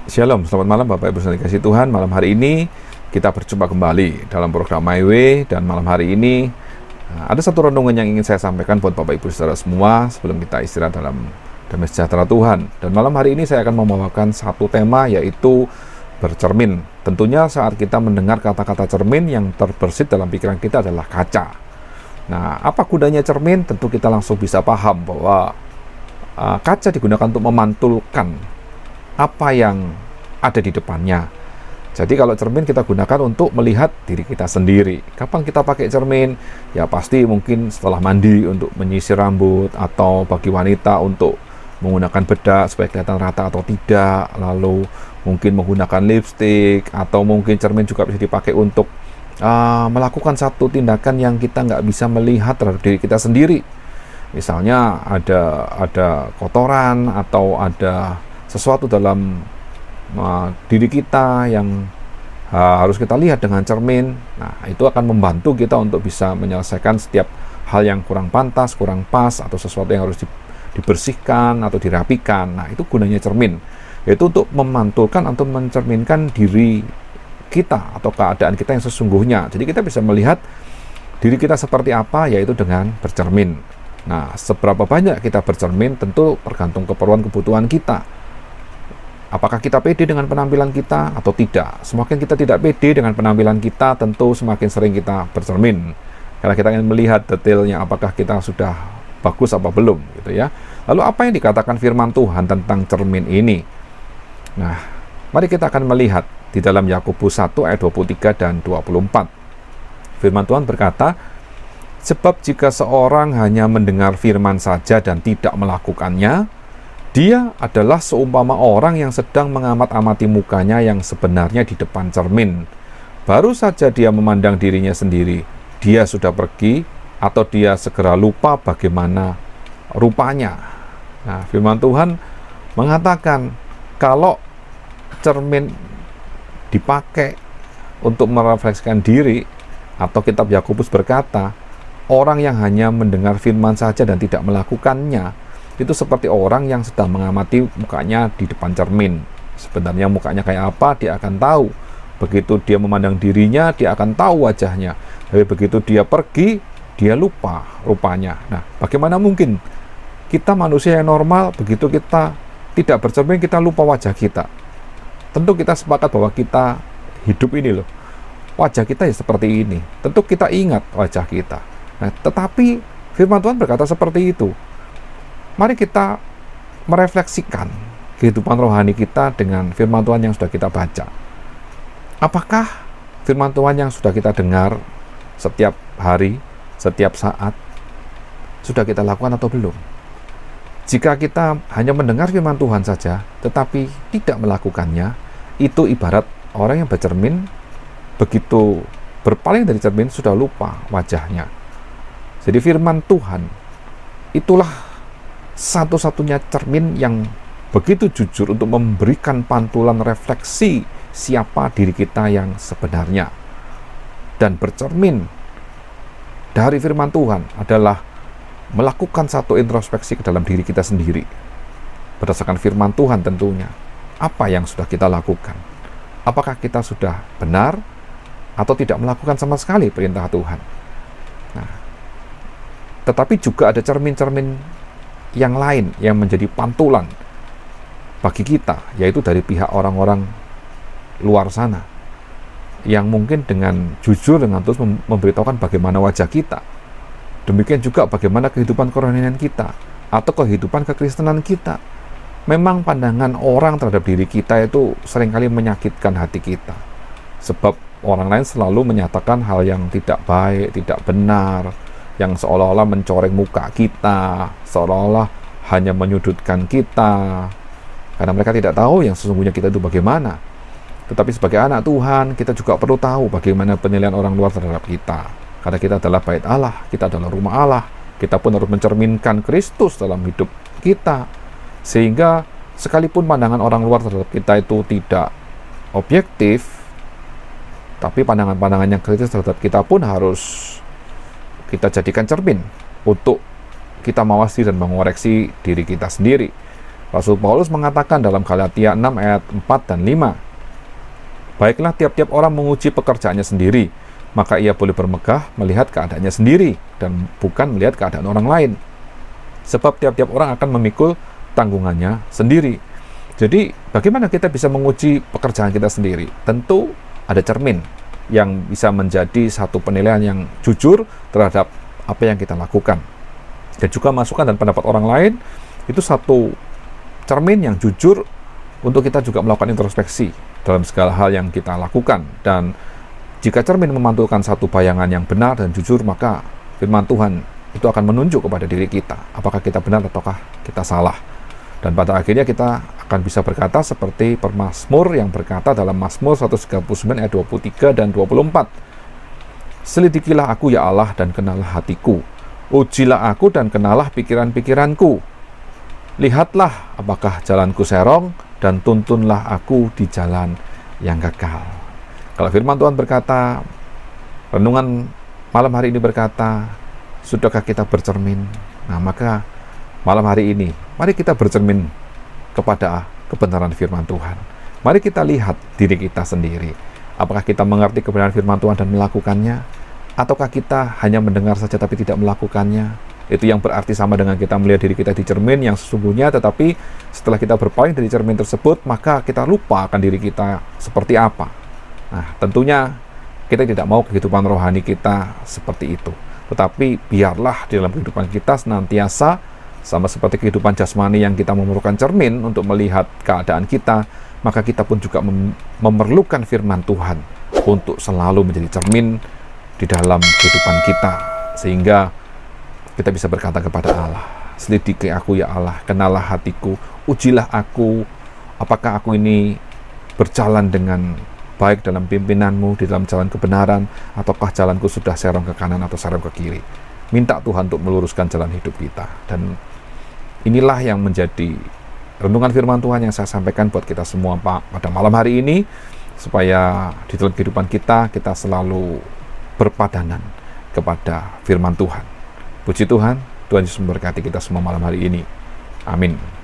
Shalom, selamat malam Bapak Ibu saudara kasih Tuhan. Malam hari ini kita berjumpa kembali dalam program My Way. Dan malam hari ini ada satu renungan yang ingin saya sampaikan buat Bapak Ibu saudara semua sebelum kita istirahat dalam damai sejahtera Tuhan. Dan malam hari ini saya akan membawakan satu tema, yaitu bercermin. Tentunya saat kita mendengar kata-kata cermin, yang terbersit dalam pikiran kita adalah kaca. Nah, apa gunanya cermin? Tentu kita langsung bisa paham bahwa kaca digunakan untuk memantulkan apa yang ada di depannya. Jadi kalau cermin kita gunakan untuk melihat diri kita sendiri. Kapan kita pakai cermin? Ya pasti mungkin setelah mandi untuk menyisir rambut, atau bagi wanita untuk menggunakan bedak supaya kelihatan rata atau tidak, lalu mungkin menggunakan lipstik, atau mungkin cermin juga bisa dipakai untuk melakukan satu tindakan yang kita nggak bisa melihat terhadap diri kita sendiri. Misalnya ada kotoran atau ada sesuatu dalam diri kita yang harus kita lihat dengan cermin. Nah, itu akan membantu kita untuk bisa menyelesaikan setiap hal yang kurang pantas, kurang pas, atau sesuatu yang harus dibersihkan atau dirapikan. Nah, itu gunanya cermin, yaitu untuk memantulkan atau mencerminkan diri kita atau keadaan kita yang sesungguhnya. Jadi kita bisa melihat diri kita seperti apa, yaitu dengan bercermin. Nah, seberapa banyak kita bercermin tentu tergantung keperluan-kebutuhan kita. Apakah kita pede dengan penampilan kita atau tidak? Semakin kita tidak pede dengan penampilan kita, tentu semakin sering kita bercermin. Karena kita ingin melihat detailnya, apakah kita sudah bagus apa belum, gitu ya. Lalu apa yang dikatakan firman Tuhan tentang cermin ini? Nah, mari kita akan melihat di dalam Yakobus 1 ayat 23 dan 24. Firman Tuhan berkata, "Sebab jika seorang hanya mendengar firman saja dan tidak melakukannya, dia adalah seumpama orang yang sedang mengamat-amati mukanya yang sebenarnya di depan cermin. Baru saja dia memandang dirinya sendiri, dia sudah pergi, atau dia segera lupa bagaimana rupanya." Nah, firman Tuhan mengatakan kalau cermin dipakai untuk merefleksikan diri, atau kitab Yakobus berkata, orang yang hanya mendengar firman saja dan tidak melakukannya, itu seperti orang yang sedang mengamati mukanya di depan cermin. Sebenarnya mukanya kayak apa, dia akan tahu. Begitu dia memandang dirinya, dia akan tahu wajahnya. Tapi begitu dia pergi, dia lupa rupanya. Nah, bagaimana mungkin kita manusia yang normal, begitu kita tidak bercermin, kita lupa wajah kita? Tentu kita sepakat bahwa kita hidup ini loh, wajah kita ya seperti ini. Tentu kita ingat wajah kita. Nah, tetapi firman Tuhan berkata seperti itu. Mari kita merefleksikan kehidupan rohani kita dengan firman Tuhan yang sudah kita baca. Apakah firman Tuhan yang sudah kita dengar setiap hari, setiap saat, sudah kita lakukan atau belum? Jika kita hanya mendengar firman Tuhan saja, tetapi tidak melakukannya, itu ibarat orang yang bercermin, begitu berpaling dari cermin, sudah lupa wajahnya. Jadi firman Tuhan itulah satu-satunya cermin yang begitu jujur untuk memberikan pantulan refleksi siapa diri kita yang sebenarnya. Dan bercermin dari firman Tuhan adalah melakukan satu introspeksi ke dalam diri kita sendiri. Berdasarkan firman Tuhan tentunya, apa yang sudah kita lakukan? Apakah kita sudah benar atau tidak melakukan sama sekali perintah Tuhan? Nah, tetapi juga ada cermin-cermin yang lain yang menjadi pantulan bagi kita, yaitu dari pihak orang-orang luar sana yang mungkin dengan jujur, dengan terus memberitahukan bagaimana wajah kita. Demikian juga bagaimana kehidupan kerohanian kita atau kehidupan kekristenan kita. Memang pandangan orang terhadap diri kita itu seringkali menyakitkan hati kita, sebab orang lain selalu menyatakan hal yang tidak baik, tidak benar, yang seolah-olah mencoreng muka kita, seolah-olah hanya menyudutkan kita, karena mereka tidak tahu yang sesungguhnya kita itu bagaimana. Tetapi sebagai anak Tuhan, kita juga perlu tahu bagaimana penilaian orang luar terhadap kita. Karena kita adalah bait Allah, kita adalah rumah Allah, kita pun harus mencerminkan Kristus dalam hidup kita. Sehingga sekalipun pandangan orang luar terhadap kita itu tidak objektif, tapi pandangan-pandangan yang kritis terhadap kita pun harus kita jadikan cermin untuk kita mengawasi dan mengoreksi diri kita sendiri. Rasul Paulus mengatakan dalam Galatia 6 ayat 4 dan 5, baiklah tiap-tiap orang menguji pekerjaannya sendiri, maka ia boleh bermegah melihat keadaannya sendiri dan bukan melihat keadaan orang lain. Sebab tiap-tiap orang akan memikul tanggungannya sendiri. Jadi bagaimana kita bisa menguji pekerjaan kita sendiri? Tentu ada cermin yang bisa menjadi satu penilaian yang jujur terhadap apa yang kita lakukan. Dan juga masukan dan pendapat orang lain itu satu cermin yang jujur untuk kita juga melakukan introspeksi dalam segala hal yang kita lakukan. Dan jika cermin memantulkan satu bayangan yang benar dan jujur, maka firman Tuhan itu akan menunjuk kepada diri kita apakah kita benar ataukah kita salah. Dan pada akhirnya kita akan bisa berkata seperti pemazmur yang berkata dalam Mazmur 139 ayat 23 dan 24. Selidikilah aku ya Allah dan kenalah hatiku. Ujilah aku dan kenalah pikiran-pikiranku. Lihatlah apakah jalanku serong dan tuntunlah aku di jalan yang kekal. Kalau firman Tuhan berkata, renungan malam hari ini berkata, sudahkah kita bercermin? Nah, maka malam hari ini, mari kita bercermin kepada kebenaran firman Tuhan. Mari kita lihat diri kita sendiri. Apakah kita mengerti kebenaran firman Tuhan dan melakukannya? Ataukah kita hanya mendengar saja tapi tidak melakukannya? Itu yang berarti sama dengan kita melihat diri kita di cermin yang sesungguhnya, tetapi setelah kita berpaling dari cermin tersebut, maka kita lupa akan diri kita seperti apa. Nah, tentunya kita tidak mau kehidupan rohani kita seperti itu. Tetapi biarlah di dalam kehidupan kita senantiasa sama seperti kehidupan jasmani yang kita memerlukan cermin untuk melihat keadaan kita, maka kita pun juga memerlukan firman Tuhan untuk selalu menjadi cermin di dalam kehidupan kita, sehingga kita bisa berkata kepada Allah, selidiki aku ya Allah, kenalah hatiku, ujilah aku, apakah aku ini berjalan dengan baik dalam pimpinanmu, di dalam jalan kebenaran, ataukah jalanku sudah serong ke kanan atau serong ke kiri. Minta Tuhan untuk meluruskan jalan hidup kita. Dan inilah yang menjadi renungan firman Tuhan yang saya sampaikan buat kita semua Pak pada malam hari ini, supaya di dalam kehidupan kita selalu berpadanan kepada firman Tuhan. Puji Tuhan, Tuhan Yesus memberkati kita semua malam hari ini. Amin.